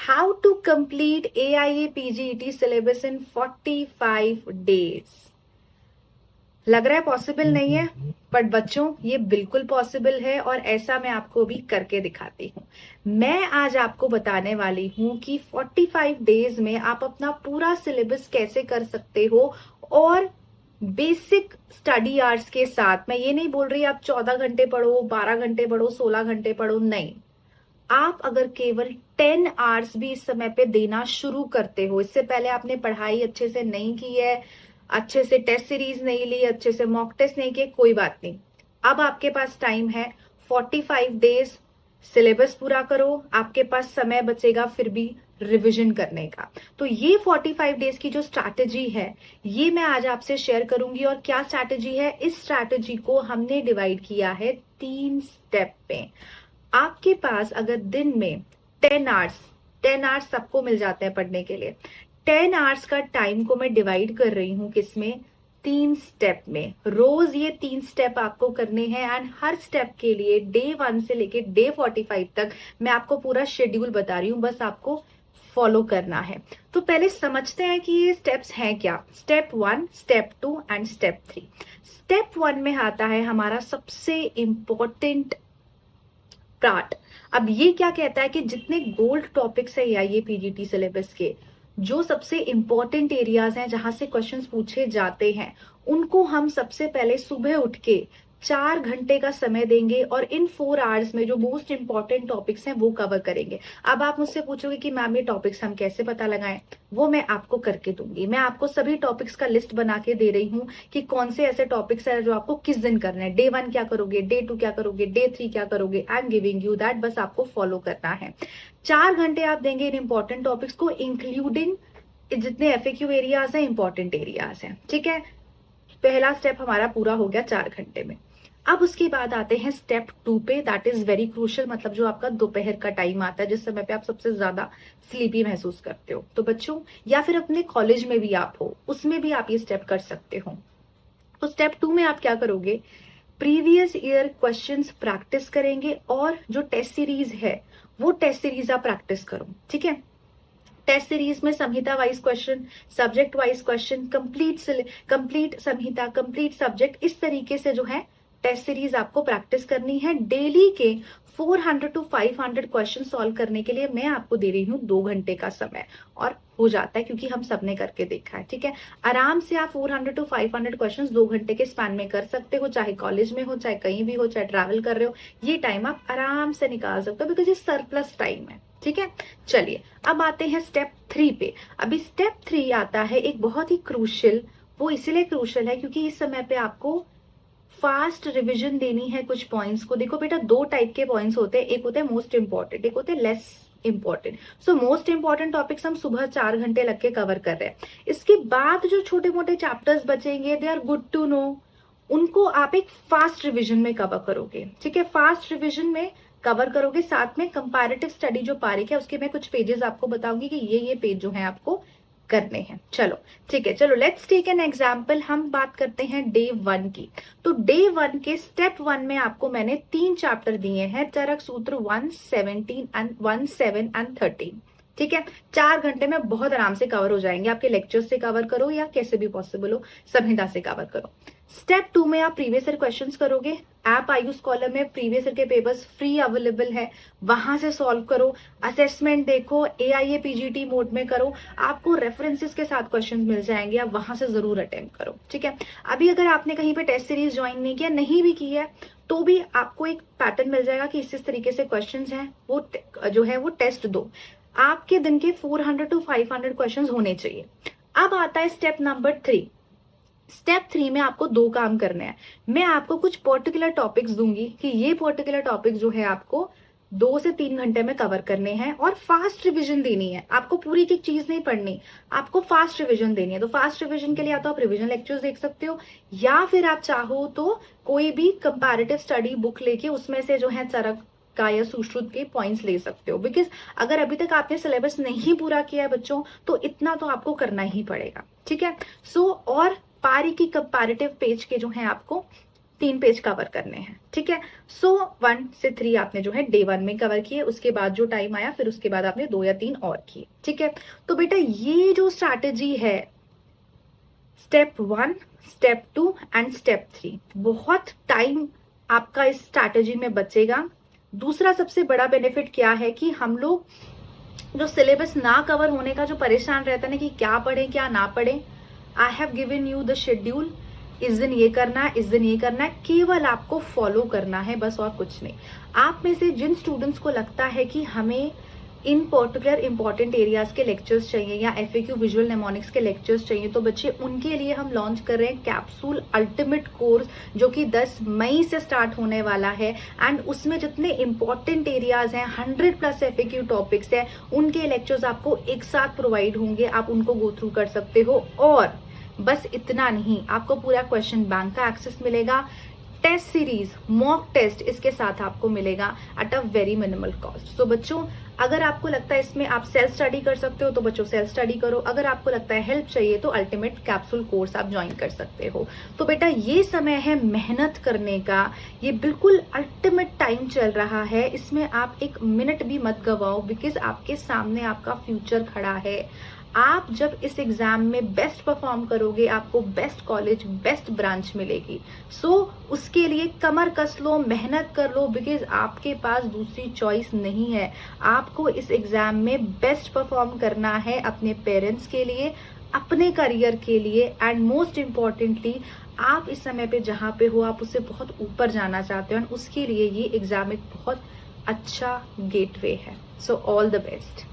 How to complete AIA PGET syllabus in 45 days. लग रहा है पॉसिबल नहीं है, बट बच्चों ये बिल्कुल पॉसिबल है और ऐसा मैं आपको भी करके दिखाती हूँ। मैं आज आपको बताने वाली हूँ कि 45 डेज में आप अपना पूरा सिलेबस कैसे कर सकते हो और बेसिक स्टडी आवर्स के साथ। मैं ये नहीं बोल रही आप 14 घंटे पढ़ो, 12 घंटे पढ़ो, 16 घंटे पढ़ो, नहीं। आप अगर केवल 10 आवर्स भी इस समय पे देना शुरू करते हो, इससे पहले आपने पढ़ाई अच्छे से नहीं की है, अच्छे से टेस्ट सीरीज नहीं ली, अच्छे से मॉक टेस्ट नहीं किए, कोई बात नहीं। अब आपके पास टाइम है 45 डेज, सिलेबस पूरा करो, आपके पास समय बचेगा फिर भी रिवीजन करने का। तो ये 45 डेज की जो स्ट्रैटेजी है ये मैं आज आपसे शेयर करूंगी। और क्या स्ट्रैटेजी है, इस स्ट्रैटेजी को हमने डिवाइड किया है 3 स्टेप में। आपके पास अगर दिन में 10 आवर्स सबको मिल जाते हैं पढ़ने के लिए, 10 आवर्स का टाइम को मैं डिवाइड कर रही हूं किसमें, 3 स्टेप में। रोज ये 3 स्टेप आपको करने हैं एंड हर स्टेप के लिए डे 1 से लेके डे 45 तक मैं आपको पूरा शेड्यूल बता रही हूँ, बस आपको फॉलो करना है। तो पहले समझते हैं कि ये स्टेप्स हैं क्या। Step 1, step 2 and step 3। Step 1 में आता है हमारा सबसे इंपॉर्टेंट पार्ट। अब ये क्या कहता है कि जितने गोल्ड टॉपिक्स है या ये पीजीटी सिलेबस के जो सबसे इंपॉर्टेंट एरियाज हैं जहां से क्वेश्चंस पूछे जाते हैं, उनको हम सबसे पहले सुबह उठ के 4 घंटे का समय देंगे और इन 4 आवर्स में जो मोस्ट इंपॉर्टेंट टॉपिक्स हैं वो कवर करेंगे। अब आप मुझसे पूछोगे कि मैम ये टॉपिक्स हम कैसे पता लगाएं, वो मैं आपको करके दूंगी। मैं आपको सभी टॉपिक्स का लिस्ट बना के दे रही हूँ कि कौन से ऐसे टॉपिक्स है जो आपको किस दिन करना है। डे 1 क्या करोगे, डे 2 क्या करोगे, डे 3 क्या करोगे। I am giving you that, बस आपको फॉलो करना है। 4 घंटे आप देंगे इन इंपॉर्टेंट टॉपिक्स को, इंक्लूडिंग जितने FAQ एरियाज हैं, इंपॉर्टेंट एरियाज हैं। ठीक है, पहला स्टेप हमारा पूरा हो गया 4 घंटे में। अब उसके बाद आते हैं स्टेप 2 पे, दैट इज वेरी क्रूशियल, मतलब जो आपका दोपहर का टाइम आता है जिस समय पे आप सबसे ज्यादा स्लीपी महसूस करते हो। तो बच्चों, या फिर अपने कॉलेज में भी आप हो, उसमें भी आप ये स्टेप कर सकते हो। तो स्टेप 2 में आप क्या करोगे, प्रीवियस ईयर क्वेश्चंस प्रैक्टिस करेंगे और जो टेस्ट सीरीज है वो टेस्ट सीरीज आप प्रैक्टिस करो। ठीक है, टेस्ट सीरीज में संहिता wise question, subject wise question, complete संहिता, कंप्लीट सब्जेक्ट, इस तरीके से जो है टेस्ट सीरीज आपको प्रैक्टिस करनी है। डेली के 400 to 500 क्वेश्चन सॉल्व करने के लिए मैं आपको दे रही हूँ 2 घंटे का समय, और हो जाता है क्योंकि हम सबने करके देखा है। ठीक है, आराम से आप 400 to 500 क्वेश्चन 2 घंटे के स्पैन में कर सकते हो, चाहे कॉलेज में हो, चाहे कहीं भी हो, चाहे ट्रैवल कर रहे हो, ये टाइम आप आराम से निकाल सकते हो बिकॉज ये सरप्लस टाइम है। ठीक है, चलिए अब आते हैं स्टेप 3 पे। अभी स्टेप 3 आता है एक बहुत ही क्रूशियल, वो इसलिए क्रूशियल है क्योंकि इस समय पे आपको फास्ट रिवीजन देनी है कुछ पॉइंट्स को। देखो बेटा, 2 टाइप के पॉइंट्स होते हैं, एक होते हैं मोस्ट इंपॉर्टेंट, एक होते हैं less important. So most important topics हम सुबह 4 घंटे लग के कवर कर रहे हैं। इसके बाद जो छोटे मोटे चैप्टर्स बचेंगे, they are good to know, उनको आप एक फास्ट रिविजन में कवर करोगे। ठीक है, फास्ट रिविजन में कवर करोगे, साथ में कंपैरेटिव स्टडी जो पारिक है उसके मैं कुछ पेजेस आपको बताऊंगी कि ये पेज जो है आपको करने हैं। चलो ठीक है, चलो लेट्स टेक एन एग्जांपल। हम बात करते हैं डे 1 की। तो डे 1 के स्टेप 1 में आपको मैंने 3 चैप्टर दिए हैं, चरक सूत्र 1, 17 एंड 1, 7 एंड 13। ठीक है, 4 घंटे में बहुत आराम से कवर हो जाएंगे। आपके लेक्चर्स से कवर करो या कैसे भी पॉसिबल हो, संहिता से कवर करो। स्टेप 2 में आप प्रीवियस ईयर क्वेश्चंस करोगे। ऐप आयुष कॉलम में प्रीवियस ईयर के पेपर्स फ्री अवेलेबल है, वहां से सॉल्व करो। असेसमेंट देखो, AIA PGT मोड में करो, आपको रेफरेंसेस के साथ क्वेश्चन मिल जाएंगे, आप वहां से जरूर अटेम्प्ट करो। ठीक है, अभी अगर आपने कहीं पे टेस्ट सीरीज ज्वाइन नहीं किया, नहीं भी की है, तो भी आपको एक पैटर्न मिल जाएगा कि इस तरीके से क्वेश्चंस हैं, वो जो है वो टेस्ट दो। आपके दिन के 400 to 500 क्वेश्चंस होने चाहिए। अब आता है स्टेप नंबर 3। स्टेप 3 में आपको 2 काम करने हैं। मैं आपको कुछ पर्टिकुलर टॉपिक्स दूंगी कि ये पर्टिकुलर टॉपिक जो है आपको 2 से 3 घंटे में कवर करने हैं और फास्ट रिवीजन देनी है। आपको पूरी एक चीज नहीं पढ़नी, आपको फास्ट रिवीजन देनी है। तो फास्ट रिवीजन के लिए या तो आप रिवीजन लेक्चर्स देख सकते हो, या फिर आप चाहो तो कोई भी कंपैरेटिव स्टडी बुक लेके उसमें से जो है चरक का या सुश्रुत के पॉइंट्स ले सकते हो। बिकॉज अगर अभी तक आपने सिलेबस नहीं पूरा किया है बच्चों, तो इतना तो आपको करना ही पड़ेगा। ठीक है, सो और पारी की कंपैरेटिव पेज के जो है आपको 3 पेज कवर करने हैं, ठीक है। सो 1 से 3 आपने जो है डे 1 में कवर किए, उसके बाद जो टाइम आया फिर उसके बाद आपने 2 या 3 और किए, ठीक है। तो बेटा ये जो स्ट्रैटेजी है स्टेप 1, स्टेप 2 एंड स्टेप 3, बहुत टाइम आपका इस स्ट्रैटेजी में बचेगा। दूसरा सबसे बड़ा बेनिफिट क्या है कि हम लोग जो सिलेबस ना कवर होने का जो परेशान रहता है ना कि क्या पढ़े क्या ना पढ़े, I have given you the schedule, इस दिन ये करना है, इस दिन ये करना है, केवल आपको फॉलो करना है बस, और कुछ नहीं। आप में से जिन स्टूडेंट्स को लगता है कि हमें इन पर्टिकुलर इंपॉर्टेंट एरियाज के लेक्चर्स चाहिए या एफएक्यू विजुअल नेमोनिक्स के लेक्चर्स चाहिए, तो बच्चे उनके लिए हम लॉन्च कर रहे हैं कैप्सूल अल्टीमेट कोर्स, जो कि 10 मई से स्टार्ट होने वाला है। एंड उसमें जितने इंपॉर्टेंट एरियाज हैं, 100+ एफएक्यू टॉपिक्स हैं, उनके लेक्चर्स आपको एक साथ प्रोवाइड होंगे, आप उनको गो थ्रू कर सकते हो। और बस इतना नहीं, आपको पूरा क्वेश्चन बैंक का एक्सेस मिलेगा, टेस्ट सीरीज, मॉक टेस्ट इसके साथ आपको मिलेगा at a very minimal cost. तो बच्चों, अगर आपको लगता है इसमें आप सेल्फ स्टडी कर सकते हो तो बच्चों सेल्फ स्टडी करो, अगर आपको लगता है हेल्प चाहिए तो अल्टीमेट कैप्सूल कोर्स आप ज्वाइन कर सकते हो। तो बेटा ये समय है मेहनत करने का, ये बिल्कुल अल्टीमेट टाइम चल रहा है, इसमें आप एक मिनट भी मत गवाओ, बिकॉज आपके सामने आपका फ्यूचर खड़ा है। आप जब इस एग्जाम में बेस्ट परफॉर्म करोगे, आपको बेस्ट कॉलेज, बेस्ट ब्रांच मिलेगी। सो उसके लिए कमर कस लो, मेहनत कर लो, बिकॉज आपके पास दूसरी चॉइस नहीं है। आपको इस एग्जाम में बेस्ट परफॉर्म करना है अपने पेरेंट्स के लिए, अपने करियर के लिए, एंड मोस्ट इम्पॉर्टेंटली आप इस समय पे जहाँ पे हो आप उससे बहुत ऊपर जाना चाहते हो, एंड उसके लिए ये एग्जाम एक बहुत अच्छा गेटवे है। So all the best.